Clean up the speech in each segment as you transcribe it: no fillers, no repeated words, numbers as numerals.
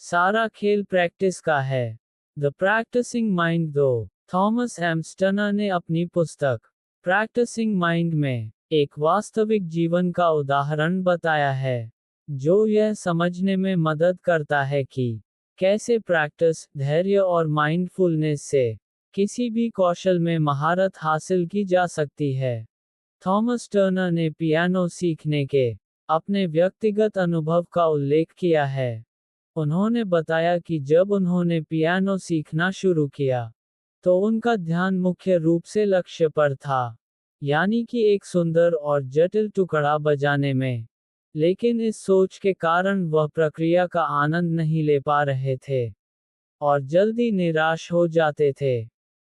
सारा खेल प्रैक्टिस का है। द प्रैक्टिसिंग माइंड दो थॉमस एम स्टनर ने अपनी पुस्तक प्रैक्टिसिंग माइंड में एक वास्तविक जीवन का उदाहरण बताया है, जो यह समझने में मदद करता है कि कैसे प्रैक्टिस, धैर्य और माइंडफुलनेस से किसी भी कौशल में महारत हासिल की जा सकती है। थॉमस टर्नर ने पियानो सीखने के अपने व्यक्तिगत अनुभव का उल्लेख किया है। उन्होंने बताया कि जब उन्होंने पियानो सीखना शुरू किया, तो उनका ध्यान मुख्य रूप से लक्ष्य पर था, यानी कि एक सुंदर और जटिल टुकड़ा बजाने में। लेकिन इस सोच के कारण वह प्रक्रिया का आनंद नहीं ले पा रहे थे और जल्दी निराश हो जाते थे।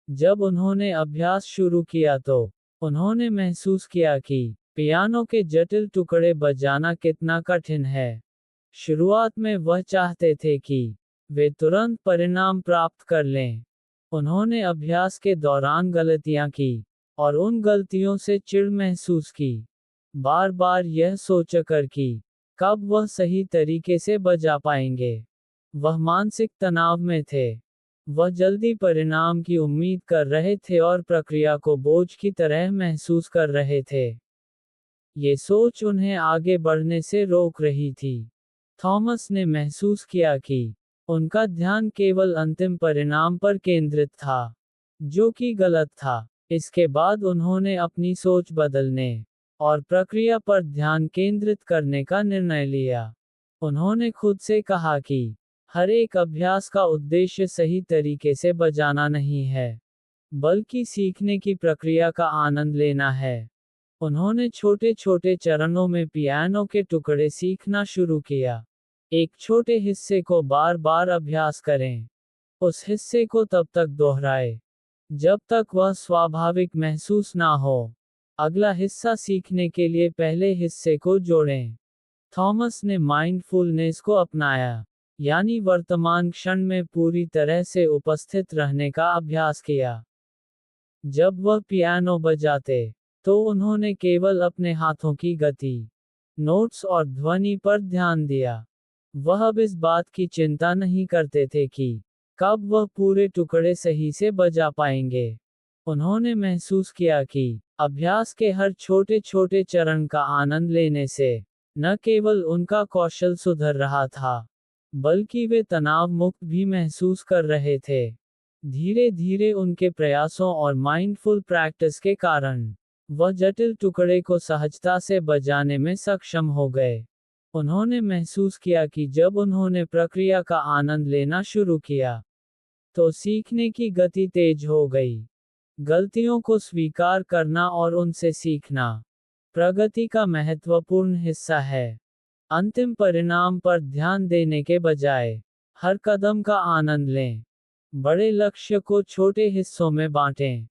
जब उन्होंने अभ्यास शुरू किया तो उन्होंने महसूस किया कि पियानो के जटिल टुकड़े बजाना कितना कठिन है। शुरुआत में वह चाहते थे कि वे तुरंत परिणाम प्राप्त कर लें। उन्होंने अभ्यास के दौरान गलतियां की और उन गलतियों से चिढ़ महसूस की, बार बार यह सोचकर कि कब वह सही तरीके से बजा पाएंगे। वह मानसिक तनाव में थे। वह जल्दी परिणाम की उम्मीद कर रहे थे और प्रक्रिया को बोझ की तरह महसूस कर रहे थे। ये सोच उन्हें आगे बढ़ने से रोक रही थी। थॉमस ने महसूस किया कि उनका ध्यान केवल अंतिम परिणाम पर केंद्रित था, जो कि गलत था। इसके बाद उन्होंने अपनी सोच बदलने और प्रक्रिया पर ध्यान केंद्रित करने का निर्णय लिया। उन्होंने खुद से कहा कि हर एक अभ्यास का उद्देश्य सही तरीके से बजाना नहीं है, बल्कि सीखने की प्रक्रिया का आनंद लेना है। उन्होंने छोटे छोटे चरणों में पियानो के टुकड़े सीखना शुरू किया। एक छोटे हिस्से को बार बार अभ्यास करें। उस हिस्से को तब तक दोहराएं जब तक वह स्वाभाविक महसूस ना हो। अगला हिस्सा सीखने के लिए पहले हिस्से को जोड़ें। थॉमस ने माइंडफुलनेस को अपनाया, यानी वर्तमान क्षण में पूरी तरह से उपस्थित रहने का अभ्यास किया। जब वह पियानो बजाते, तो उन्होंने केवल अपने हाथों की गति, नोट्स और ध्वनि पर ध्यान दिया। वह अब इस बात की चिंता नहीं करते थे कि कब वह पूरे टुकड़े सही से बजा पाएंगे। उन्होंने महसूस किया कि अभ्यास के हर छोटे छोटे चरण का आनंद लेने से न केवल उनका कौशल सुधर रहा था, बल्कि वे तनाव मुक्त भी महसूस कर रहे थे। धीरे धीरे उनके प्रयासों और माइंडफुल प्रैक्टिस के कारण वह जटिल टुकड़े को सहजता से बजाने में सक्षम हो गए। उन्होंने महसूस किया कि जब उन्होंने प्रक्रिया का आनंद लेना शुरू किया, तो सीखने की गति तेज हो गई। गलतियों को स्वीकार करना और उनसे सीखना प्रगति का महत्वपूर्ण हिस्सा है। अंतिम परिणाम पर ध्यान देने के बजाय हर कदम का आनंद लें। बड़े लक्ष्य को छोटे हिस्सों में बांटें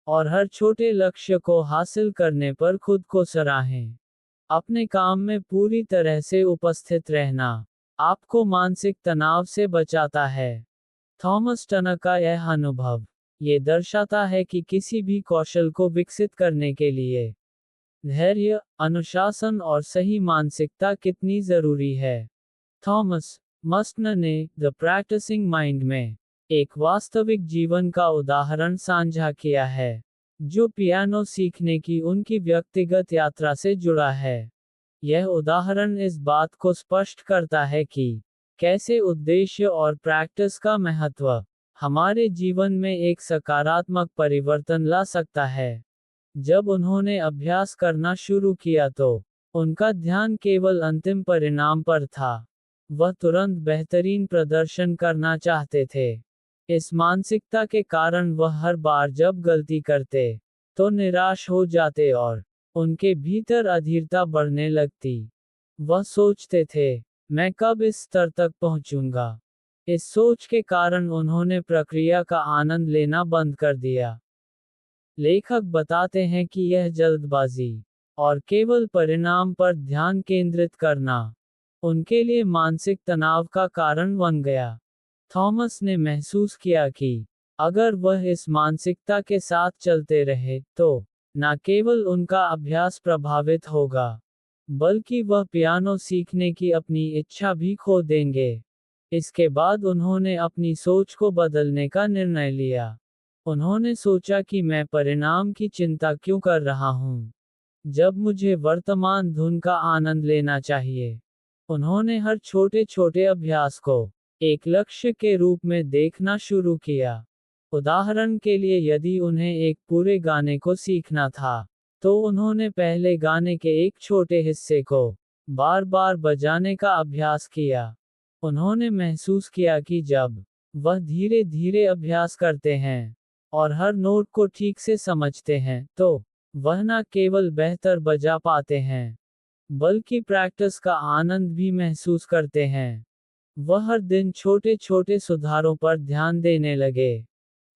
और हर छोटे लक्ष्य को हासिल करने पर खुद को सराहें। अपने काम में पूरी तरह से उपस्थित रहना आपको मानसिक तनाव से बचाता है। थॉमस टर्नर का यह अनुभव ये दर्शाता है कि किसी भी कौशल को विकसित करने के लिए धैर्य, अनुशासन और सही मानसिकता कितनी जरूरी है। थॉमस मस्टनर ने द प्रैक्टिसिंग माइंड में एक वास्तविक जीवन का उदाहरण साझा किया है, जो पियानो सीखने की उनकी व्यक्तिगत यात्रा से जुड़ा है। यह उदाहरण इस बात को स्पष्ट करता है कि कैसे उद्देश्य और प्रैक्टिस का महत्व हमारे जीवन में एक सकारात्मक परिवर्तन ला सकता है। जब उन्होंने अभ्यास करना शुरू किया तो उनका ध्यान केवल अंतिम परिणाम पर था। वह तुरंत बेहतरीन प्रदर्शन करना चाहते थे। इस मानसिकता के कारण वह हर बार जब गलती करते, तो निराश हो जाते और उनके भीतर अधीरता बढ़ने लगती। वह सोचते थे, मैं कब इस स्तर तक पहुंचूंगा। इस सोच के कारण उन्होंने प्रक्रिया का आनंद लेना बंद कर दिया। लेखक बताते हैं कि यह जल्दबाजी और केवल परिणाम पर ध्यान केंद्रित करना उनके लिए मानसिक तनाव का कारण बन गया। थॉमस ने महसूस किया कि अगर वह इस मानसिकता के साथ चलते रहे, तो न केवल उनका अभ्यास प्रभावित होगा, बल्कि वह पियानो सीखने की अपनी इच्छा भी खो देंगे। इसके बाद उन्होंने अपनी सोच को बदलने का निर्णय लिया। उन्होंने सोचा कि मैं परिणाम की चिंता क्यों कर रहा हूँ, जब मुझे वर्तमान धुन का आनंद लेना चाहिए। उन्होंने हर छोटे छोटे अभ्यास को एक लक्ष्य के रूप में देखना शुरू किया। उदाहरण के लिए, यदि उन्हें एक पूरे गाने को सीखना था, तो उन्होंने पहले गाने के एक छोटे हिस्से को बार बार बजाने का अभ्यास किया। उन्होंने महसूस किया कि जब वह धीरे धीरे अभ्यास करते हैं और हर नोट को ठीक से समझते हैं, तो वह न केवल बेहतर बजा पाते हैं, बल्कि प्रैक्टिस का आनंद भी महसूस करते हैं। वह हर दिन छोटे छोटे सुधारों पर ध्यान देने लगे।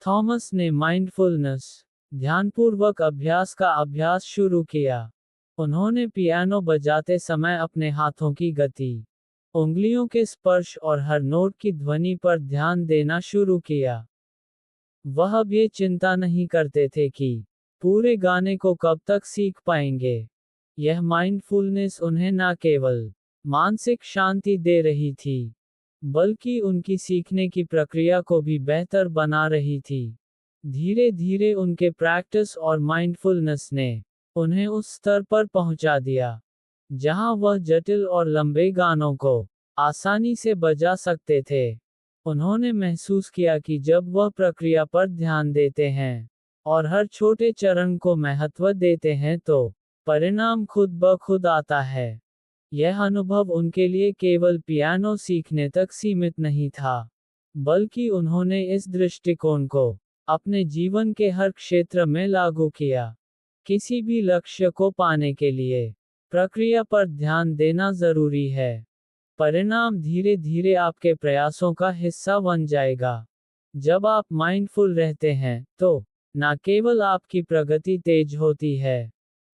थॉमस ने माइंडफुलनेस, ध्यानपूर्वक अभ्यास का अभ्यास शुरू किया। उन्होंने पियानो बजाते समय अपने हाथों की गति, उंगलियों के स्पर्श और हर नोट की ध्वनि पर ध्यान देना शुरू किया। वह अब ये चिंता नहीं करते थे कि पूरे गाने को कब तक सीख पाएंगे। यह माइंडफुलनेस उन्हें न केवल मानसिक शांति दे रही थी, बल्कि उनकी सीखने की प्रक्रिया को भी बेहतर बना रही थी। धीरे धीरे उनके प्रैक्टिस और माइंडफुलनेस ने उन्हें उस स्तर पर पहुंचा दिया, जहां वह जटिल और लंबे गानों को आसानी से बजा सकते थे। उन्होंने महसूस किया कि जब वह प्रक्रिया पर ध्यान देते हैं और हर छोटे चरण को महत्व देते हैं, तो परिणाम खुद ब खुद आता है। यह अनुभव उनके लिए केवल पियानो सीखने तक सीमित नहीं था, बल्कि उन्होंने इस दृष्टिकोण को अपने जीवन के हर क्षेत्र में लागू किया। किसी भी लक्ष्य को पाने के लिए प्रक्रिया पर ध्यान देना जरूरी है। परिणाम धीरे धीरे आपके प्रयासों का हिस्सा बन जाएगा। जब आप माइंडफुल रहते हैं, तो न केवल आपकी प्रगति तेज होती है,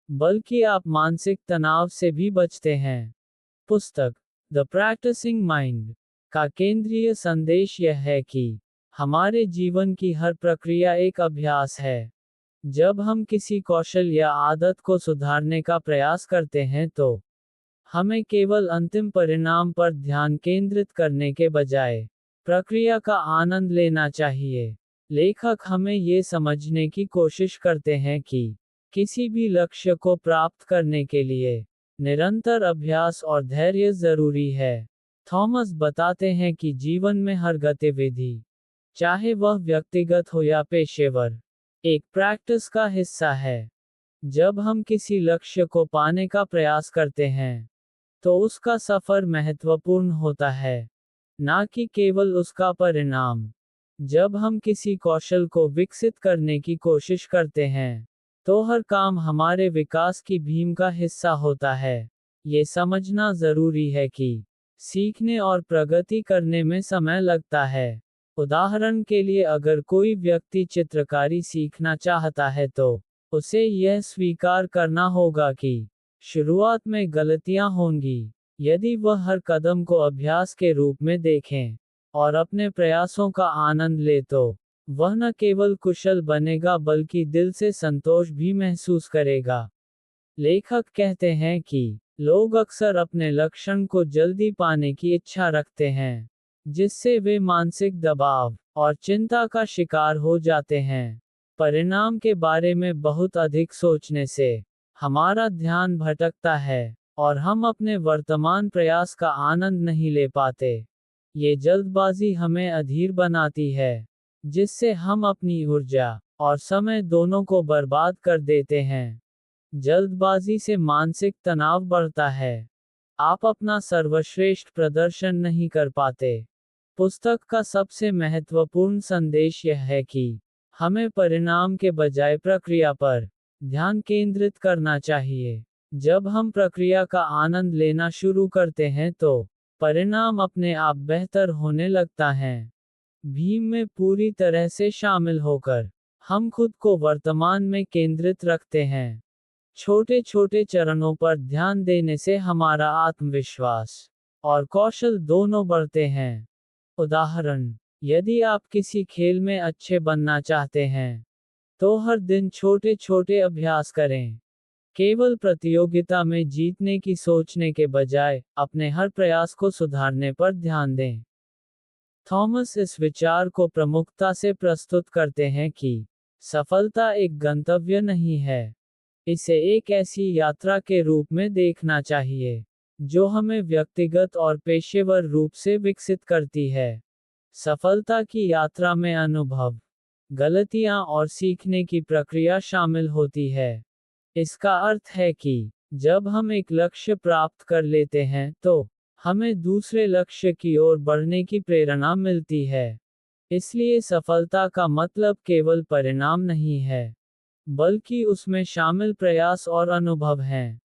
बल्कि आप मानसिक तनाव से भी बचते हैं। पुस्तक द प्रैक्टिसिंग माइंड का केंद्रीय संदेश यह है कि हमारे जीवन की हर प्रक्रिया एक अभ्यास है। जब हम किसी कौशल या आदत को सुधारने का प्रयास करते हैं, तो हमें केवल अंतिम परिणाम पर ध्यान केंद्रित करने के बजाय प्रक्रिया का आनंद लेना चाहिए। लेखक हमें ये समझने की कोशिश करते हैं कि किसी भी लक्ष्य को प्राप्त करने के लिए निरंतर अभ्यास और धैर्य जरूरी है। थॉमस बताते हैं कि जीवन में हर गतिविधि, चाहे वह व्यक्तिगत हो या पेशेवर, एक प्रैक्टिस का हिस्सा है। जब हम किसी लक्ष्य को पाने का प्रयास करते हैं, तो उसका सफर महत्वपूर्ण होता है, ना कि केवल उसका परिणाम। जब हम किसी कौशल को विकसित करने की कोशिश करते हैं, तो हर काम हमारे विकास की मुहिम का हिस्सा होता है। ये समझना जरूरी है कि सीखने और प्रगति करने में समय लगता है। उदाहरण के लिए, अगर कोई व्यक्ति चित्रकारी सीखना चाहता है, तो उसे यह स्वीकार करना होगा कि शुरुआत में गलतियां होंगी। यदि वह हर कदम को अभ्यास के रूप में देखें और अपने प्रयासों का आनंद ले, तो वह न केवल कुशल बनेगा, बल्कि दिल से संतोष भी महसूस करेगा। लेखक कहते हैं कि लोग अक्सर अपने लक्ष्य को जल्दी पाने की इच्छा रखते हैं, जिससे वे मानसिक दबाव और चिंता का शिकार हो जाते हैं। परिणाम के बारे में बहुत अधिक सोचने से हमारा ध्यान भटकता है और हम अपने वर्तमान प्रयास का आनंद नहीं ले पाते। ये जल्दबाजी हमें अधीर बनाती है, जिससे हम अपनी ऊर्जा और समय दोनों को बर्बाद कर देते हैं। जल्दबाजी से मानसिक तनाव बढ़ता है। आप अपना सर्वश्रेष्ठ प्रदर्शन नहीं कर पाते। पुस्तक का सबसे महत्वपूर्ण संदेश यह है कि हमें परिणाम के बजाय प्रक्रिया पर ध्यान केंद्रित करना चाहिए। जब हम प्रक्रिया का आनंद लेना शुरू करते हैं, तो परिणाम अपने आप बेहतर होने लगता है। भीम में पूरी तरह से शामिल होकर हम खुद को वर्तमान में केंद्रित रखते हैं। छोटे छोटे चरणों पर ध्यान देने से हमारा आत्मविश्वास और कौशल दोनों बढ़ते हैं। उदाहरण, यदि आप किसी खेल में अच्छे बनना चाहते हैं, तो हर दिन छोटे छोटे अभ्यास करें। केवल प्रतियोगिता में जीतने की सोचने के बजाय अपने हर प्रयास को सुधारने पर ध्यान दें। थॉमस इस विचार को प्रमुखता से प्रस्तुत करते हैं कि सफलता एक गंतव्य नहीं है, इसे एक ऐसी यात्रा के रूप में देखना चाहिए जो हमें व्यक्तिगत और पेशेवर रूप से विकसित करती है। सफलता की यात्रा में अनुभव, गलतियां और सीखने की प्रक्रिया शामिल होती है। इसका अर्थ है कि जब हम एक लक्ष्य प्राप्त कर लेते हैं तो हमें दूसरे लक्ष्य की ओर बढ़ने की प्रेरणा मिलती है। इसलिए सफलता का मतलब केवल परिणाम नहीं है, बल्कि उसमें शामिल प्रयास और अनुभव हैं।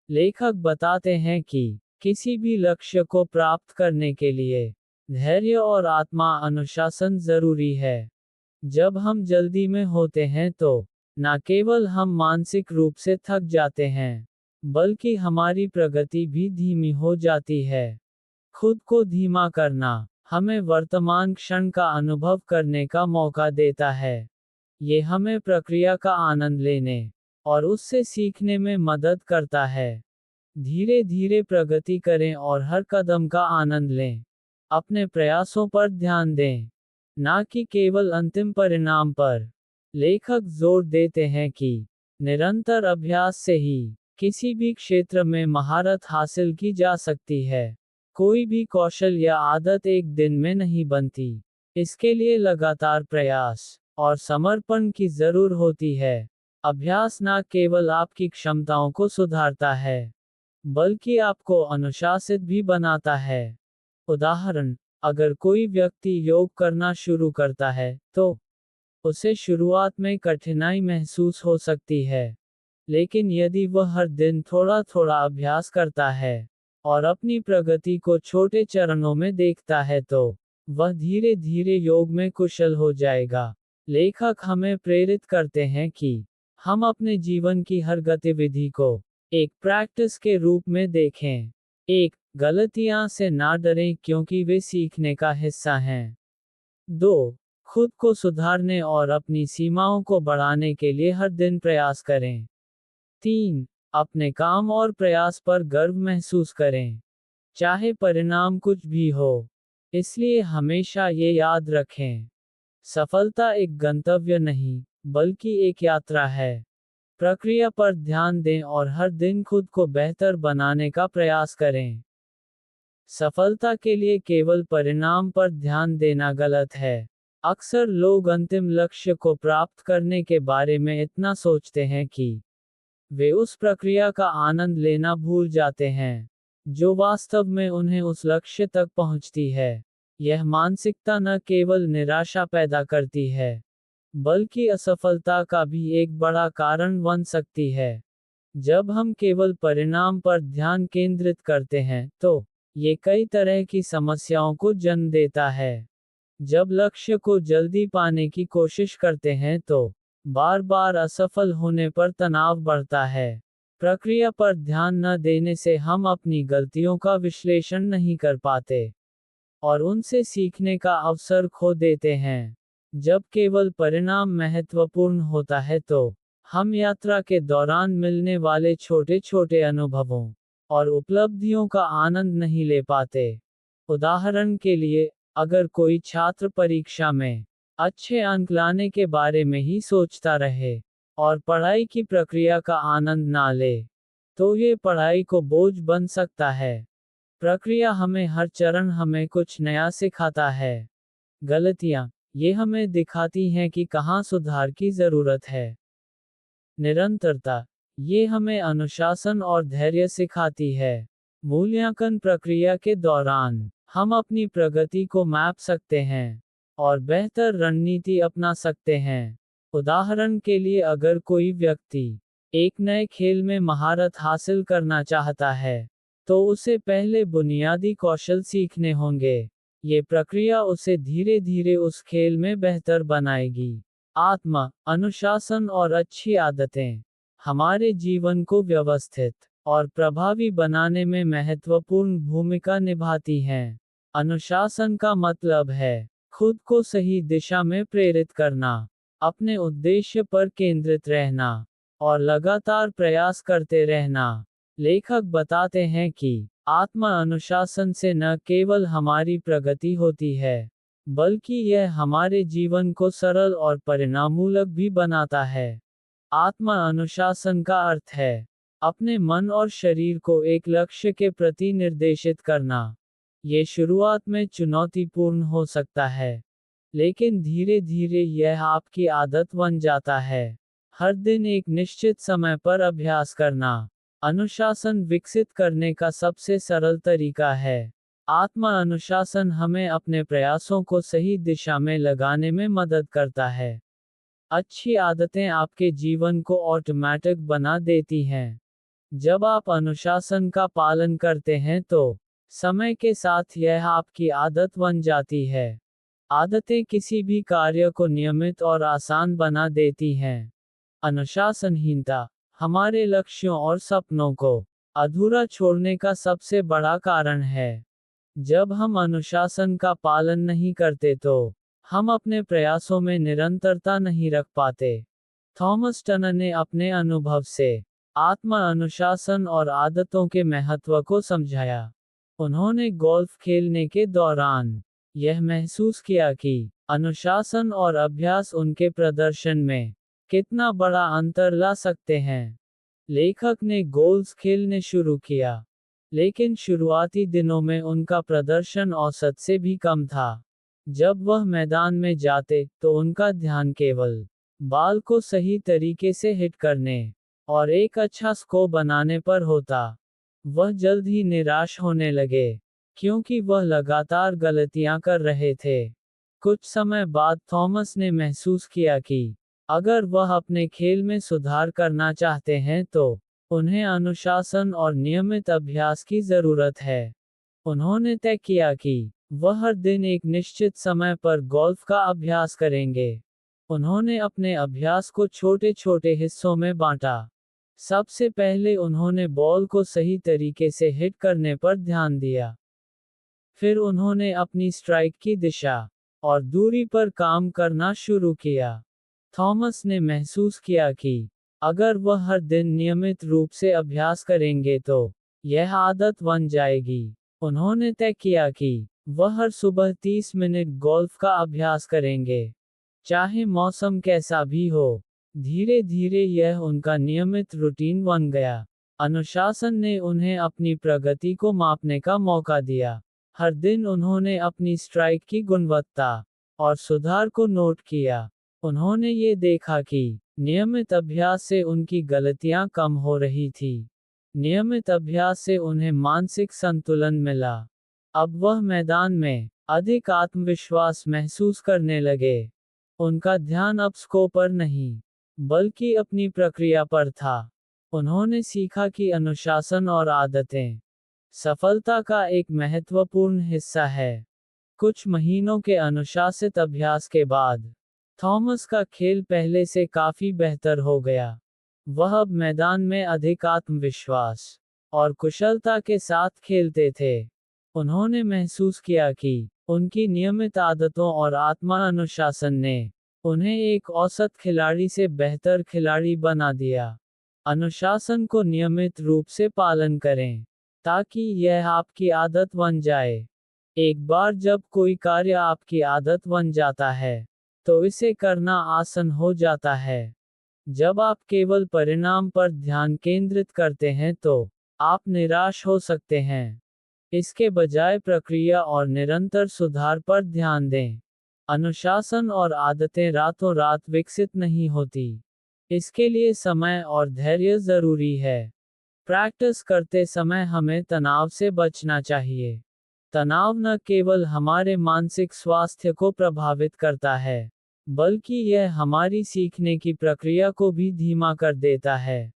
लेखक बताते हैं कि किसी भी लक्ष्य को प्राप्त करने के लिए धैर्य और आत्मा अनुशासन जरूरी है। जब हम जल्दी में होते हैं तो न केवल हम मानसिक रूप से थक जाते हैं, बल्कि हमारी प्रगति भी धीमी हो जाती है। खुद को धीमा करना हमें वर्तमान क्षण का अनुभव करने का मौका देता है। ये हमें प्रक्रिया का आनंद लेने और उससे सीखने में मदद करता है। धीरे धीरे प्रगति करें और हर कदम का आनंद लें। अपने प्रयासों पर ध्यान दें, ना कि केवल अंतिम परिणाम पर। लेखक जोर देते हैं कि निरंतर अभ्यास से ही किसी भी क्षेत्र में महारत हासिल की जा सकती है। कोई भी कौशल या आदत एक दिन में नहीं बनती। इसके लिए लगातार प्रयास और समर्पण की जरूरत होती है। अभ्यास न केवल आपकी क्षमताओं को सुधारता है, बल्कि आपको अनुशासित भी बनाता है। उदाहरण, अगर कोई व्यक्ति योग करना शुरू करता है, तो उसे शुरुआत में कठिनाई महसूस हो सकती है। लेकिन यदि वह हर दिन थोड़ा थोड़ा अभ्यास करता है और अपनी प्रगति को छोटे चरणों में देखता है तो वह धीरे धीरे योग में कुशल हो जाएगा। लेखक हमें प्रेरित करते हैं कि हम अपने जीवन की हर गतिविधि को एक प्रैक्टिस के रूप में देखें। एक, गलतियां से ना डरें क्योंकि वे सीखने का हिस्सा हैं। 2. खुद को सुधारने और अपनी सीमाओं को बढ़ाने के लिए हर दिन प्रयास करें। 3. अपने काम और प्रयास पर गर्व महसूस करें, चाहे परिणाम कुछ भी हो। इसलिए हमेशा ये याद रखें, सफलता एक गंतव्य नहीं, बल्कि एक यात्रा है। प्रक्रिया पर ध्यान दें और हर दिन खुद को बेहतर बनाने का प्रयास करें। सफलता के लिए केवल परिणाम पर ध्यान देना गलत है। अक्सर लोग अंतिम लक्ष्य को प्राप्त करने के बारे में इतना सोचते हैं कि वे उस प्रक्रिया का आनंद लेना भूल जाते हैं, जो वास्तव में उन्हें उस लक्ष्य तक पहुंचती है। यह मानसिकता न केवल निराशा पैदा करती है, बल्कि असफलता का भी एक बड़ा कारण बन सकती है। जब हम केवल परिणाम पर ध्यान केंद्रित करते हैं, तो ये कई तरह की समस्याओं को जन्म देता है। जब लक्ष्य को जल्दी पाने की कोशिश करते हैं तो बार बार असफल होने पर तनाव बढ़ता है। प्रक्रिया पर ध्यान न देने से हम अपनी गलतियों का विश्लेषण नहीं कर पाते और उनसे सीखने का अवसर खो देते हैं। जब केवल परिणाम महत्वपूर्ण होता है तो हम यात्रा के दौरान मिलने वाले छोटे छोटे अनुभवों और उपलब्धियों का आनंद नहीं ले पाते। उदाहरण के लिए, अगर कोई छात्र परीक्षा में अच्छे अंक लाने के बारे में ही सोचता रहे और पढ़ाई की प्रक्रिया का आनंद ना ले, तो ये पढ़ाई को बोझ बन सकता है। प्रक्रिया हमें हर चरण हमें कुछ नया सिखाता है। गलतियाँ, ये हमें दिखाती हैं कि कहाँ सुधार की ज़रूरत है। निरंतरता, ये हमें अनुशासन और धैर्य सिखाती है। मूल्यांकन प्रक्रिया के दौरान हम अपनी प्रगति को माप सकते हैं और बेहतर रणनीति अपना सकते हैं। उदाहरण के लिए, अगर कोई व्यक्ति एक नए खेल में महारत हासिल करना चाहता है, तो उसे पहले बुनियादी कौशल सीखने होंगे। ये प्रक्रिया उसे धीरे धीरे उस खेल में बेहतर बनाएगी। आत्मा, अनुशासन और अच्छी आदतें हमारे जीवन को व्यवस्थित और प्रभावी बनाने में महत्वपूर्ण भूमिका निभाती हैं। अनुशासन का मतलब है खुद को सही दिशा में प्रेरित करना, अपने उद्देश्य पर केंद्रित रहना और लगातार प्रयास करते रहना। लेखक बताते हैं कि आत्मा अनुशासन से न केवल हमारी प्रगति होती है, बल्कि यह हमारे जीवन को सरल और परिणाममूलक भी बनाता है। आत्मा अनुशासन का अर्थ है अपने मन और शरीर को एक लक्ष्य के प्रति निर्देशित करना। ये शुरुआत में चुनौतीपूर्ण हो सकता है, लेकिन धीरे धीरे यह आपकी आदत बन जाता है। हर दिन एक निश्चित समय पर अभ्यास करना अनुशासन विकसित करने का सबसे सरल तरीका है। आत्मा अनुशासन हमें अपने प्रयासों को सही दिशा में लगाने में मदद करता है। अच्छी आदतें आपके जीवन को ऑटोमैटिक बना देती हैं। जब आप अनुशासन का पालन करते हैं तो समय के साथ यह आपकी आदत बन जाती है। आदतें किसी भी कार्य को नियमित और आसान बना देती हैं। अनुशासनहीनता हमारे लक्ष्यों और सपनों को अधूरा छोड़ने का सबसे बड़ा कारण है। जब हम अनुशासन का पालन नहीं करते तो हम अपने प्रयासों में निरंतरता नहीं रख पाते। थॉमस टनर ने अपने अनुभव से आत्मा अनुशासन और आदतों के महत्व को समझाया। उन्होंने गोल्फ खेलने के दौरान यह महसूस किया कि अनुशासन और अभ्यास उनके प्रदर्शन में कितना बड़ा अंतर ला सकते हैं। लेखक ने गोल्फ खेलने शुरू किया, लेकिन शुरुआती दिनों में उनका प्रदर्शन औसत से भी कम था। जब वह मैदान में जाते तो उनका ध्यान केवल बाल को सही तरीके से हिट करने और एक अच्छा स्कोर बनाने पर होता। वह जल्द ही निराश होने लगे, क्योंकि वह लगातार गलतियां कर रहे थे। कुछ समय बाद थॉमस ने महसूस किया कि अगर वह अपने खेल में सुधार करना चाहते हैं तो उन्हें अनुशासन और नियमित अभ्यास की जरूरत है। उन्होंने तय किया कि वह हर दिन एक निश्चित समय पर गोल्फ का अभ्यास करेंगे। उन्होंने अपने अभ्यास को छोटे छोटे हिस्सों में बांटा। सबसे पहले उन्होंने बॉल को सही तरीके से हिट करने पर ध्यान दिया। फिर उन्होंने अपनी स्ट्राइक की दिशा और दूरी पर काम करना शुरू किया। थॉमस ने महसूस किया कि अगर वह हर दिन नियमित रूप से अभ्यास करेंगे तो यह आदत बन जाएगी। उन्होंने तय किया कि वह हर सुबह 30 मिनट गोल्फ का अभ्यास करेंगे, चाहे मौसम कैसा भी हो। धीरे धीरे यह उनका नियमित रूटीन बन गया। अनुशासन ने उन्हें अपनी प्रगति को मापने का मौका दिया। हर दिन उन्होंने अपनी स्ट्राइक की गुणवत्ता और सुधार को नोट किया। उन्होंने ये देखा कि नियमित अभ्यास से उनकी गलतियां कम हो रही थी। नियमित अभ्यास से उन्हें मानसिक संतुलन मिला। अब वह मैदान में अधिक आत्मविश्वास महसूस करने लगे। उनका ध्यान अब स्कोर पर नहीं, बल्कि अपनी प्रक्रिया पर था। उन्होंने सीखा कि अनुशासन और आदतें सफलता का एक महत्वपूर्ण हिस्सा है। कुछ महीनों के अनुशासित अभ्यास के बाद थॉमस का खेल पहले से काफी बेहतर हो गया। वह अब मैदान में अधिक आत्मविश्वास और कुशलता के साथ खेलते थे। उन्होंने महसूस किया कि उनकी नियमित आदतों और आत्मा अनुशासन ने उन्हें एक औसत खिलाड़ी से बेहतर खिलाड़ी बना दिया। अनुशासन को नियमित रूप से पालन करें, ताकि यह आपकी आदत बन जाए। एक बार जब कोई कार्य आपकी आदत बन जाता है, तो इसे करना आसान हो जाता है। जब आप केवल परिणाम पर ध्यान केंद्रित करते हैं तो आप निराश हो सकते हैं। इसके बजाय प्रक्रिया और निरंतर सुधार पर ध्यान दें। अनुशासन और आदतें रातों रात विकसित नहीं होती। इसके लिए समय और धैर्य जरूरी है। प्रैक्टिस करते समय हमें तनाव से बचना चाहिए। तनाव न केवल हमारे मानसिक स्वास्थ्य को प्रभावित करता है, बल्कि यह हमारी सीखने की प्रक्रिया को भी धीमा कर देता है।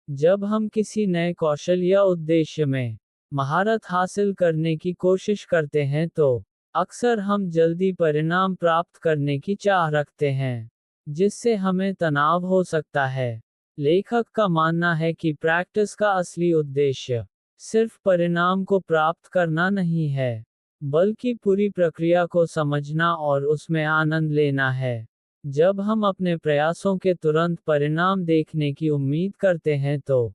जब हम किसी नए कौशल या उद्देश्य में महारत हासिल करने की कोशिश करते हैं तो अक्सर हम जल्दी परिणाम प्राप्त करने की चाह रखते हैं, जिससे हमें तनाव हो सकता है। लेखक का मानना है कि प्रैक्टिस का असली उद्देश्य सिर्फ परिणाम को प्राप्त करना नहीं है, बल्कि पूरी प्रक्रिया को समझना और उसमें आनंद लेना है। जब हम अपने प्रयासों के तुरंत परिणाम देखने की उम्मीद करते हैं तो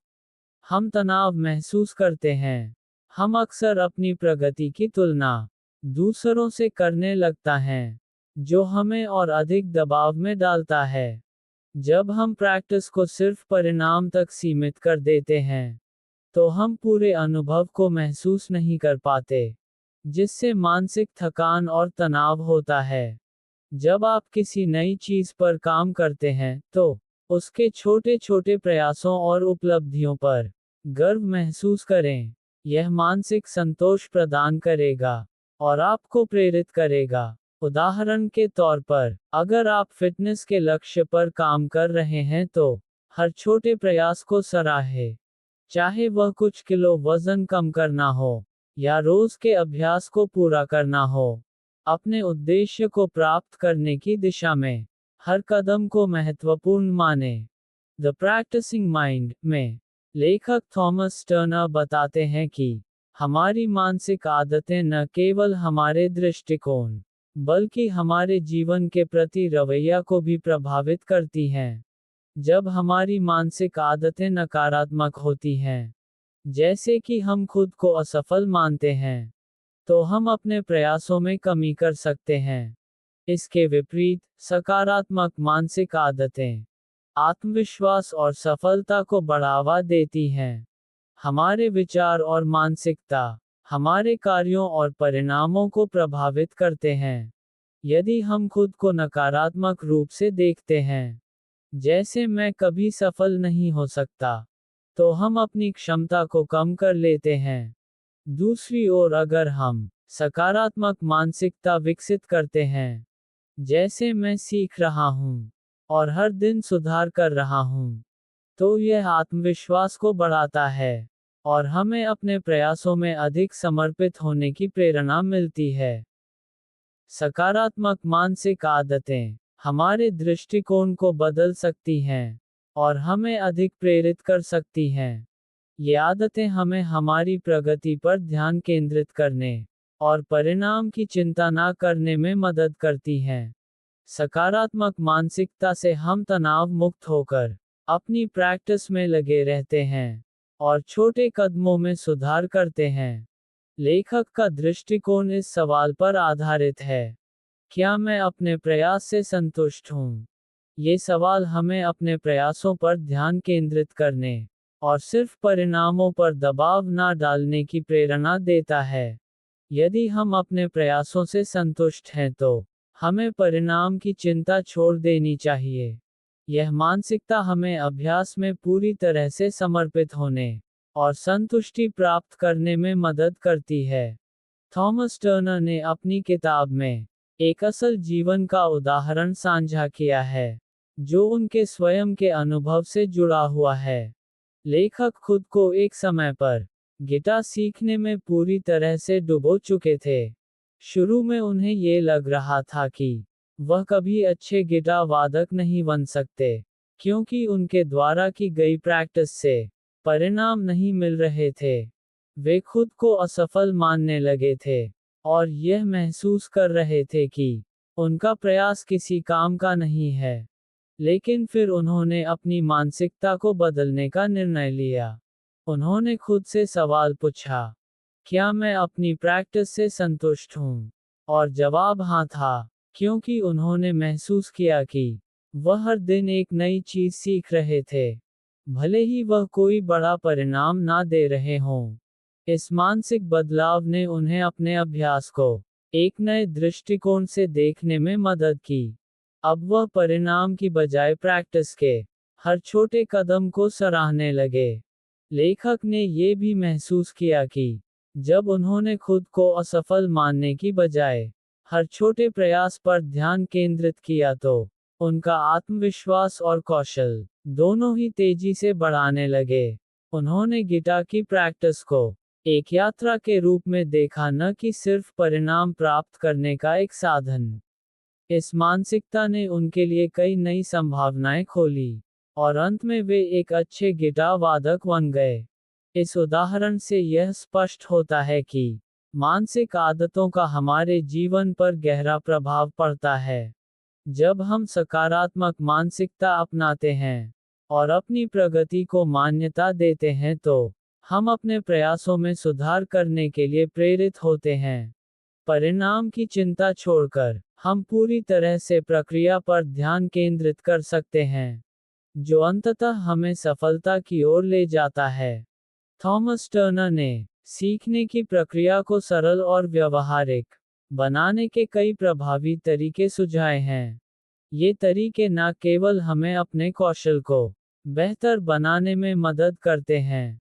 हम तनाव महसूस करते हैं। हम अक्सर अपनी प्रगति की तुलना दूसरों से करने लगता है, जो हमें और अधिक दबाव में डालता है। जब हम प्रैक्टिस को सिर्फ परिणाम तक सीमित कर देते हैं, तो हम पूरे अनुभव को महसूस नहीं कर पाते, जिससे मानसिक थकान और तनाव होता है। जब आप किसी नई चीज पर काम करते हैं, तो उसके छोटे छोटे प्रयासों और उपलब्धियों पर गर्व महसूस करें। यह मानसिक संतोष प्रदान करेगा और आपको प्रेरित करेगा। उदाहरण के तौर पर, अगर आप फिटनेस के लक्ष्य पर काम कर रहे हैं तो हर छोटे प्रयास को सराहें। चाहे वह कुछ किलो वजन कम करना हो या रोज के अभ्यास को पूरा करना हो। अपने उद्देश्य को प्राप्त करने की दिशा में हर कदम को महत्वपूर्ण माने। द प्रैक्टिसिंग माइंड में लेखक थॉमस टर्नर बताते हैं कि हमारी मानसिक आदतें न केवल हमारे दृष्टिकोण, बल्कि हमारे जीवन के प्रति रवैया को भी प्रभावित करती हैं। जब हमारी मानसिक आदतें नकारात्मक होती हैं, जैसे कि हम खुद को असफल मानते हैं, तो हम अपने प्रयासों में कमी कर सकते हैं। इसके विपरीत, सकारात्मक मानसिक आदतें आत्मविश्वास और सफलता को बढ़ावा देती हैं। हमारे विचार और मानसिकता हमारे कार्यों और परिणामों को प्रभावित करते हैं। यदि हम खुद को नकारात्मक रूप से देखते हैं, जैसे मैं कभी सफल नहीं हो सकता, तो हम अपनी क्षमता को कम कर लेते हैं। दूसरी ओर, अगर हम सकारात्मक मानसिकता विकसित करते हैं, जैसे मैं सीख रहा हूँ और हर दिन सुधार कर रहा हूँ, तो यह आत्मविश्वास को बढ़ाता है और हमें अपने प्रयासों में अधिक समर्पित होने की प्रेरणा मिलती है। सकारात्मक मानसिक आदतें हमारे दृष्टिकोण को बदल सकती हैं और हमें अधिक प्रेरित कर सकती हैं। ये आदतें हमें हमारी प्रगति पर ध्यान केंद्रित करने और परिणाम की चिंता न करने में मदद करती हैं। सकारात्मक मानसिकता से हम तनाव मुक्त होकर अपनी प्रैक्टिस में लगे रहते हैं और छोटे कदमों में सुधार करते हैं। लेखक का दृष्टिकोण इस सवाल पर आधारित है, क्या मैं अपने प्रयास से संतुष्ट हूँ? ये सवाल हमें अपने प्रयासों पर ध्यान केंद्रित करने और सिर्फ परिणामों पर दबाव न डालने की प्रेरणा देता है। यदि हम अपने प्रयासों से संतुष्ट हैं, तो हमें परिणाम की चिंता छोड़ देनी चाहिए। यह मानसिकता हमें अभ्यास में पूरी तरह से समर्पित होने और संतुष्टि प्राप्त करने में मदद करती है। थॉमस टर्नर ने अपनी किताब में एक असल जीवन का उदाहरण साझा किया है, जो उनके स्वयं के अनुभव से जुड़ा हुआ है। लेखक खुद को एक समय पर गिटार सीखने में पूरी तरह से डुबो चुके थे। शुरू में उन्हें ये लग रहा था कि वह कभी अच्छे गिटार वादक नहीं बन सकते, क्योंकि उनके द्वारा की गई प्रैक्टिस से परिणाम नहीं मिल रहे थे। वे खुद को असफल मानने लगे थे और यह महसूस कर रहे थे कि उनका प्रयास किसी काम का नहीं है। लेकिन फिर उन्होंने अपनी मानसिकता को बदलने का निर्णय लिया। उन्होंने खुद से सवाल पूछा, क्या मैं अपनी प्रैक्टिस से संतुष्ट हूँ? और जवाब हाँ था, क्योंकि उन्होंने महसूस किया कि वह हर दिन एक नई चीज सीख रहे थे, भले ही वह कोई बड़ा परिणाम ना दे रहे हों। इस मानसिक बदलाव ने उन्हें अपने अभ्यास को एक नए दृष्टिकोण से देखने में मदद की। अब वह परिणाम की बजाय प्रैक्टिस के हर छोटे कदम को सराहने लगे। लेखक ने ये भी महसूस किया कि जब उन्होंने खुद को असफल मानने की बजाय हर छोटे प्रयास पर ध्यान केंद्रित किया, तो उनका आत्मविश्वास और कौशल दोनों ही तेजी से बढ़ाने लगे। उन्होंने गिटार की प्रैक्टिस को एक यात्रा के रूप में देखा, न कि सिर्फ परिणाम प्राप्त करने का एक साधन। इस मानसिकता ने उनके लिए कई नई संभावनाएं खोली और अंत में वे एक अच्छे गिटार वादक बन गए। इस उदाहरण से यह स्पष्ट होता है कि मानसिक आदतों का हमारे जीवन पर गहरा प्रभाव पड़ता है। जब हम सकारात्मक मानसिकता अपनाते हैं और अपनी प्रगति को मान्यता देते हैं, तो हम अपने प्रयासों में सुधार करने के लिए प्रेरित होते हैं। परिणाम की चिंता छोड़कर हम पूरी तरह से प्रक्रिया पर ध्यान केंद्रित कर सकते हैं, जो अंततः हमें सफलता की ओर ले जाता है। थॉमस टर्नर ने सीखने की प्रक्रिया को सरल और व्यवहारिक बनाने के कई प्रभावी तरीके सुझाए हैं। ये तरीके न केवल हमें अपने कौशल को बेहतर बनाने में मदद करते हैं,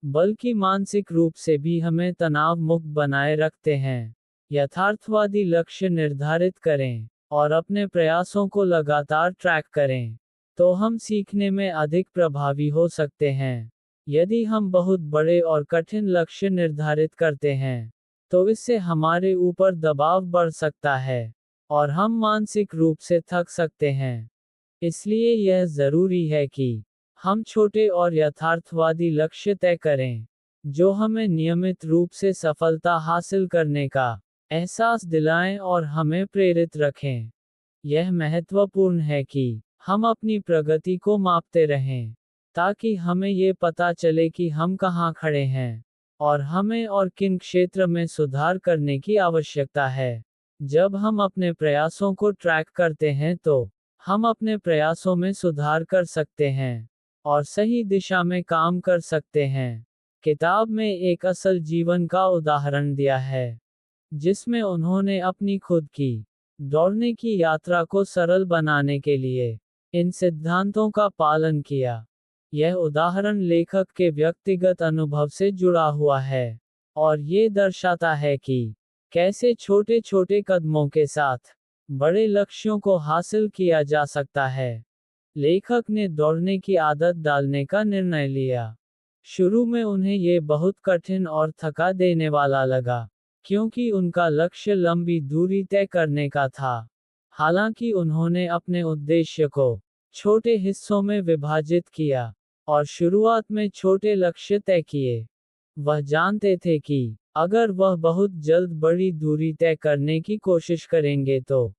बल्कि मानसिक रूप से भी हमें तनाव मुक्त बनाए रखते हैं। यथार्थवादी लक्ष्य निर्धारित करें और अपने प्रयासों को लगातार ट्रैक करें, तो हम सीखने में अधिक प्रभावी हो सकते हैं। यदि हम बहुत बड़े और कठिन लक्ष्य निर्धारित करते हैं, तो इससे हमारे ऊपर दबाव बढ़ सकता है और हम मानसिक रूप से थक सकते हैं। इसलिए यह जरूरी है कि हम छोटे और यथार्थवादी लक्ष्य तय करें, जो हमें नियमित रूप से सफलता हासिल करने का एहसास दिलाएं और हमें प्रेरित रखें। यह महत्वपूर्ण है कि हम अपनी प्रगति को मापते रहें, ताकि हमें ये पता चले कि हम कहाँ खड़े हैं और हमें और किन क्षेत्र में सुधार करने की आवश्यकता है। जब हम अपने प्रयासों को ट्रैक करते हैं तो हम अपने प्रयासों में सुधार कर सकते हैं और सही दिशा में काम कर सकते हैं। किताब में एक असल जीवन का उदाहरण दिया है, जिसमें उन्होंने अपनी खुद की दौड़ने की यात्रा को सरल बनाने के लिए इन सिद्धांतों का पालन किया। यह उदाहरण लेखक के व्यक्तिगत अनुभव से जुड़ा हुआ है और ये दर्शाता है कि कैसे छोटे छोटे कदमों के साथ बड़े लक्ष्यों को हासिल किया जा सकता है। लेखक ने दौड़ने की आदत डालने का निर्णय लिया। शुरू में उन्हें ये बहुत कठिन और थका देने वाला लगा, क्योंकि उनका लक्ष्य लंबी दूरी तय करने का था। हालांकि उन्होंने अपने उद्देश्य को छोटे हिस्सों में विभाजित किया और शुरुआत में छोटे लक्ष्य तय किए। वह जानते थे कि अगर वह बहुत जल्द बड़ी दूरी तय करने की कोशिश करेंगे तो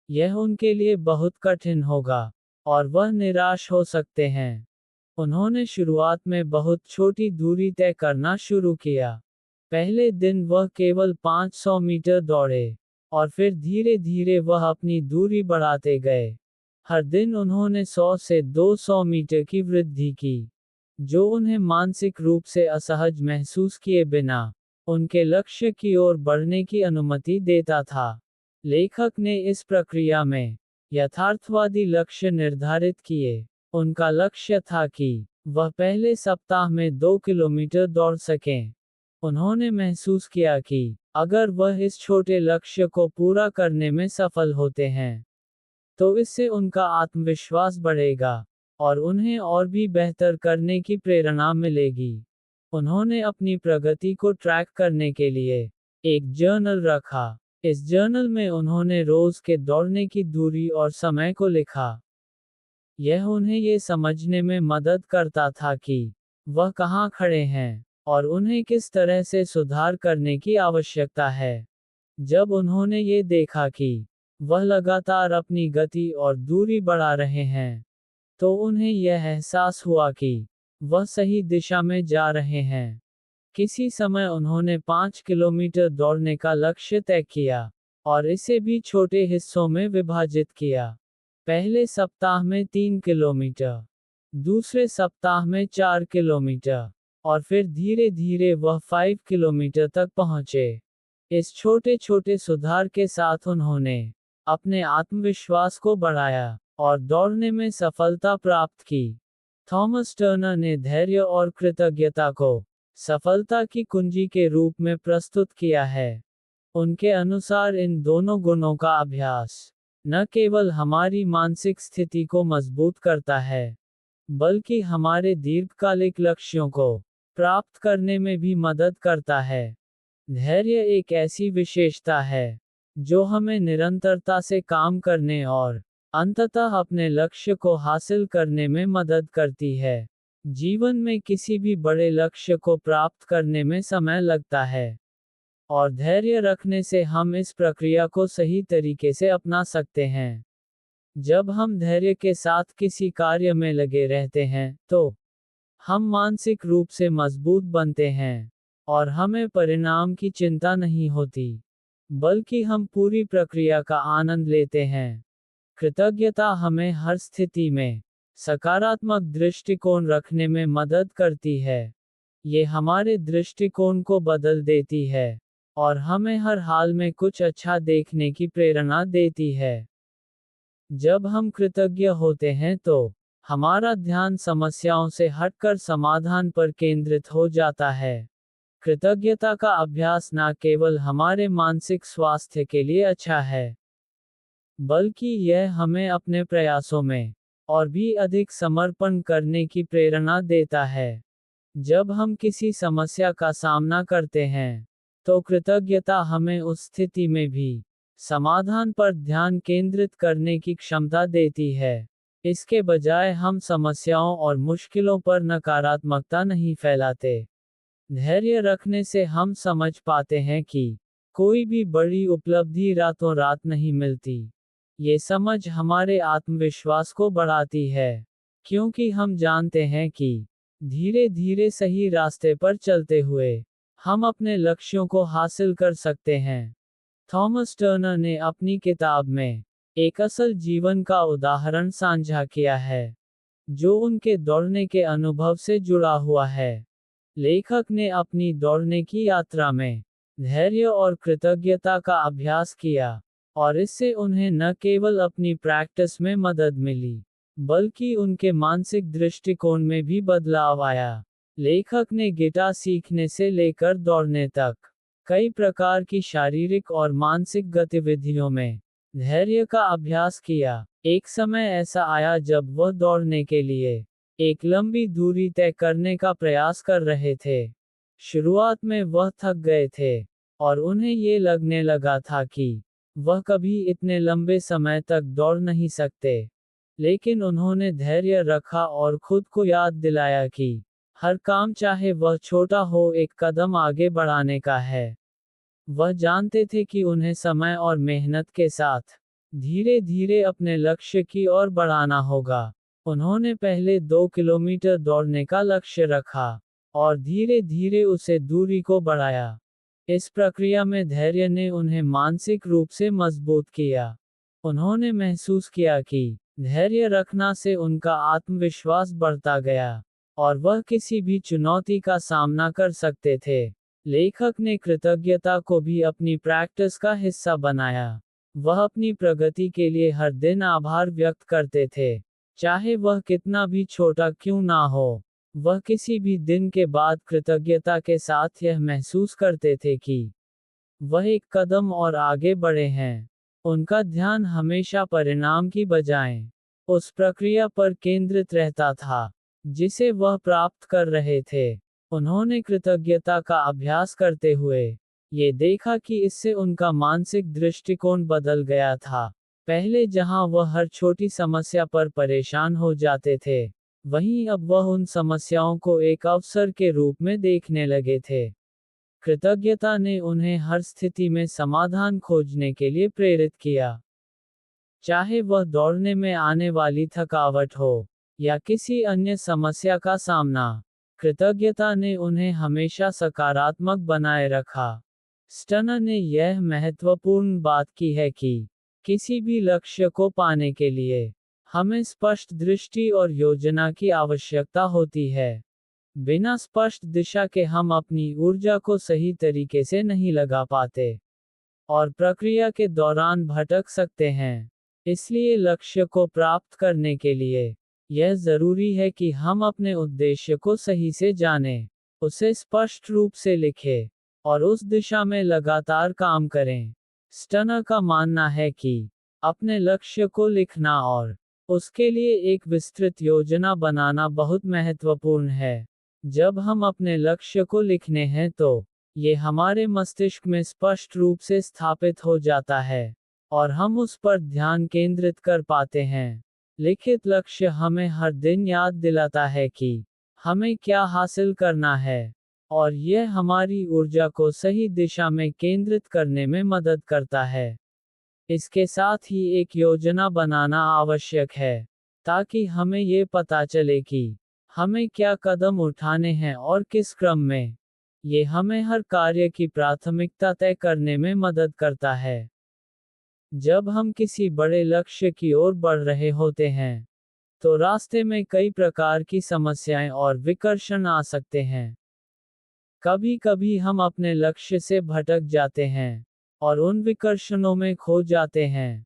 यह उनके लिए बहुत कठिन होगा और वह निराश हो सकते हैं। उन्होंने शुरुआत में बहुत छोटी दूरी तय करना शुरू किया। पहले दिन वह केवल 500 मीटर दौड़े और फिर धीरे धीरे वह अपनी दूरी बढ़ाते गए। हर दिन उन्होंने 100 से 200 मीटर की वृद्धि की, जो उन्हें मानसिक रूप से असहज महसूस किए बिना उनके लक्ष्य की ओर बढ़ने की अनुमति देता था। लेखक ने इस प्रक्रिया में यथार्थवादी लक्ष्य निर्धारित किए। उनका लक्ष्य था कि वह पहले सप्ताह में 2 किलोमीटर दौड़ सकें। उन्होंने महसूस किया कि अगर वह इस छोटे लक्ष्य को पूरा करने में सफल होते हैं, तो इससे उनका आत्मविश्वास बढ़ेगा और उन्हें और भी बेहतर करने की प्रेरणा मिलेगी। उन्होंने अपनी प्रगति को ट्रैक करने के लिए एक जर्नल रखा। इस जर्नल में उन्होंने रोज के दौड़ने की दूरी और समय को लिखा। यह उन्हें ये समझने में मदद करता था कि वह कहाँ खड़े हैं और उन्हें किस तरह से सुधार करने की आवश्यकता है। जब उन्होंने ये देखा कि वह लगातार अपनी गति और दूरी बढ़ा रहे हैं, तो उन्हें यह एहसास हुआ कि वह सही दिशा में जा रहे हैं। किसी समय उन्होंने 5 किलोमीटर दौड़ने का लक्ष्य तय किया और इसे भी छोटे हिस्सों में विभाजित किया। पहले सप्ताह में 3 किलोमीटर, दूसरे सप्ताह में 4 किलोमीटर और फिर धीरे धीरे वह 5 किलोमीटर तक पहुंचे। इस छोटे छोटे सुधार के साथ उन्होंने अपने आत्मविश्वास को बढ़ाया और दौड़ने में सफलता प्राप्त की। थॉमस टर्नर ने धैर्य और कृतज्ञता को सफलता की कुंजी के रूप में प्रस्तुत किया है। उनके अनुसार इन दोनों गुणों का अभ्यास न केवल हमारी मानसिक स्थिति को मजबूत करता है, बल्कि हमारे दीर्घकालिक लक्ष्यों को प्राप्त करने में भी मदद करता है। धैर्य एक ऐसी विशेषता है जो हमें निरंतरता से काम करने और अंततः अपने लक्ष्य को हासिल करने में मदद करती है। जीवन में किसी भी बड़े लक्ष्य को प्राप्त करने में समय लगता है, और धैर्य रखने से हम इस प्रक्रिया को सही तरीके से अपना सकते हैं। जब हम धैर्य के साथ किसी कार्य में लगे रहते हैं, तो हम मानसिक रूप से मजबूत बनते हैं और हमें परिणाम की चिंता नहीं होती। बल्कि हम पूरी प्रक्रिया का आनंद लेते हैं। कृतज्ञता हमें हर स्थिति में सकारात्मक दृष्टिकोण रखने में मदद करती है। ये हमारे दृष्टिकोण को बदल देती है और हमें हर हाल में कुछ अच्छा देखने की प्रेरणा देती है। जब हम कृतज्ञ होते हैं तो हमारा ध्यान समस्याओं से हटकर समाधान पर केंद्रित हो जाता है। कृतज्ञता का अभ्यास न केवल हमारे मानसिक स्वास्थ्य के लिए अच्छा है, बल्कि यह हमें अपने प्रयासों में और भी अधिक समर्पण करने की प्रेरणा देता है। जब हम किसी समस्या का सामना करते हैं, तो कृतज्ञता हमें उस स्थिति में भी समाधान पर ध्यान केंद्रित करने की क्षमता देती है। इसके बजाय हम समस्याओं और मुश्किलों पर नकारात्मकता नहीं फैलाते। धैर्य रखने से हम समझ पाते हैं कि कोई भी बड़ी उपलब्धि रातों रात नहीं मिलती। ये समझ हमारे आत्मविश्वास को बढ़ाती है, क्योंकि हम जानते हैं कि धीरे धीरे सही रास्ते पर चलते हुए हम अपने लक्ष्यों को हासिल कर सकते हैं। थॉमस टर्नर ने अपनी किताब में एक असल जीवन का उदाहरण साझा किया है, जो उनके दौड़ने के अनुभव से जुड़ा हुआ है। लेखक ने अपनी दौड़ने की यात्रा में धैर्य और कृतज्ञता का अभ्यास किया, और इससे उन्हें न केवल अपनी प्रैक्टिस में मदद मिली, बल्कि उनके मानसिक दृष्टिकोण में भी बदलाव आया। लेखक ने गिटार सीखने से लेकर दौड़ने तक कई प्रकार की शारीरिक और मानसिक गतिविधियों में धैर्य का अभ्यास किया। एक समय ऐसा आया जब वह दौड़ने के लिए एक लंबी दूरी तय करने का प्रयास कर रहे थे। शुरुआत में वह थक गए थे और उन्हें ये लगने लगा था कि वह कभी इतने लंबे समय तक दौड़ नहीं सकते। लेकिन उन्होंने धैर्य रखा और खुद को याद दिलाया कि हर काम, चाहे वह छोटा हो, एक कदम आगे बढ़ाने का है। वह जानते थे कि उन्हें समय और मेहनत के साथ धीरे धीरे अपने लक्ष्य की ओर बढ़ाना होगा। उन्होंने पहले 2 किलोमीटर दौड़ने का लक्ष्य रखा और धीरे धीरे उसे दूरी को बढ़ाया। इस प्रक्रिया में धैर्य ने उन्हें मानसिक रूप से मजबूत किया। उन्होंने महसूस किया कि धैर्य रखना से उनका आत्मविश्वास बढ़ता गया और वह किसी भी चुनौती का सामना कर सकते थे। लेखक ने कृतज्ञता को भी अपनी प्रैक्टिस का हिस्सा बनाया। वह अपनी प्रगति के लिए हर दिन आभार व्यक्त करते थे, चाहे वह कितना भी छोटा क्यों ना हो। वह किसी भी दिन के बाद कृतज्ञता के साथ यह महसूस करते थे कि वह एक कदम और आगे बढ़े हैं। उनका ध्यान हमेशा परिणाम की बजाय उस प्रक्रिया पर केंद्रित रहता था जिसे वह प्राप्त कर रहे थे। उन्होंने कृतज्ञता का अभ्यास करते हुए ये देखा कि इससे उनका मानसिक दृष्टिकोण बदल गया था। पहले जहां वह हर छोटी समस्या पर परेशान हो जाते थे, वहीं अब वह उन समस्याओं को एक अवसर के रूप में देखने लगे थे। कृतज्ञता ने उन्हें हर स्थिति में समाधान खोजने के लिए प्रेरित किया। चाहे वह दौड़ने में आने वाली थकावट हो या किसी अन्य समस्या का सामना, कृतज्ञता ने उन्हें हमेशा सकारात्मक बनाए रखा। स्टर्नर ने यह महत्वपूर्ण बात की है कि किसी भी लक्ष्य को पाने के लिए हमें स्पष्ट दृष्टि और योजना की आवश्यकता होती है। बिना स्पष्ट दिशा के हम अपनी ऊर्जा को सही तरीके से नहीं लगा पाते और प्रक्रिया के दौरान भटक सकते हैं। इसलिए लक्ष्य को प्राप्त करने के लिए यह जरूरी है कि हम अपने उद्देश्य को सही से जानें, उसे स्पष्ट रूप से लिखें और उस दिशा में लगातार काम करें। स्टर्नर का मानना है कि अपने लक्ष्य को लिखना और उसके लिए एक विस्तृत योजना बनाना बहुत महत्वपूर्ण है। जब हम अपने लक्ष्य को लिखने हैं तो ये हमारे मस्तिष्क में स्पष्ट रूप से स्थापित हो जाता है और हम उस पर ध्यान केंद्रित कर पाते हैं। लिखित लक्ष्य हमें हर दिन याद दिलाता है कि हमें क्या हासिल करना है और यह हमारी ऊर्जा को सही दिशा में केंद्रित करने में मदद करता है। इसके साथ ही एक योजना बनाना आवश्यक है, ताकि हमें ये पता चले कि हमें क्या कदम उठाने हैं और किस क्रम में। ये हमें हर कार्य की प्राथमिकता तय करने में मदद करता है। जब हम किसी बड़े लक्ष्य की ओर बढ़ रहे होते हैं, तो रास्ते में कई प्रकार की समस्याएं और विकर्षण आ सकते हैं। कभी कभी हम अपने लक्ष्य से भटक जाते हैं और उन विकर्षणों में खो जाते हैं।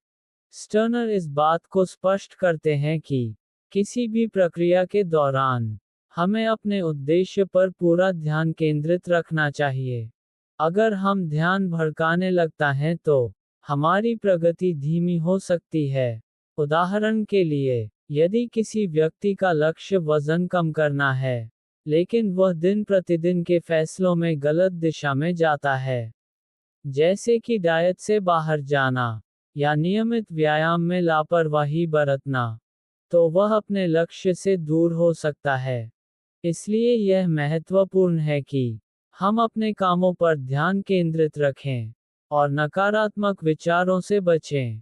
स्टर्नर इस बात को स्पष्ट करते हैं कि किसी भी प्रक्रिया के दौरान हमें अपने उद्देश्य पर पूरा ध्यान केंद्रित रखना चाहिए। अगर हम ध्यान भटकाने लगता है तो हमारी प्रगति धीमी हो सकती है। उदाहरण के लिए, यदि किसी व्यक्ति का लक्ष्य वजन कम करना है, लेकिन वह दिन प्रतिदिन के फैसलों में गलत दिशा में जाता है, जैसे कि डाइट से बाहर जाना या नियमित व्यायाम में लापरवाही बरतना, तो वह अपने लक्ष्य से दूर हो सकता है। इसलिए यह महत्वपूर्ण है कि हम अपने कामों पर ध्यान केंद्रित रखें और नकारात्मक विचारों से बचें।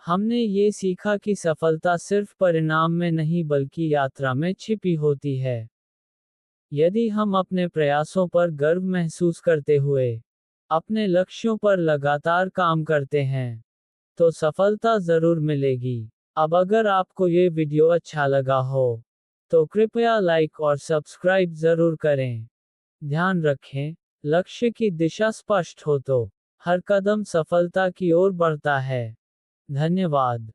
हमने ये सीखा कि सफलता सिर्फ परिणाम में नहीं बल्कि यात्रा में छिपी होती है। यदि हम अपने प्रयासों पर गर्व महसूस करते हुए अपने लक्ष्यों पर लगातार काम करते हैं, तो सफलता जरूर मिलेगी। अब अगर आपको ये वीडियो अच्छा लगा हो, तो कृपया लाइक और सब्सक्राइब जरूर करें। ध्यान रखें, लक्ष्य की दिशा स्पष्ट हो तो हर कदम सफलता की ओर बढ़ता है। धन्यवाद।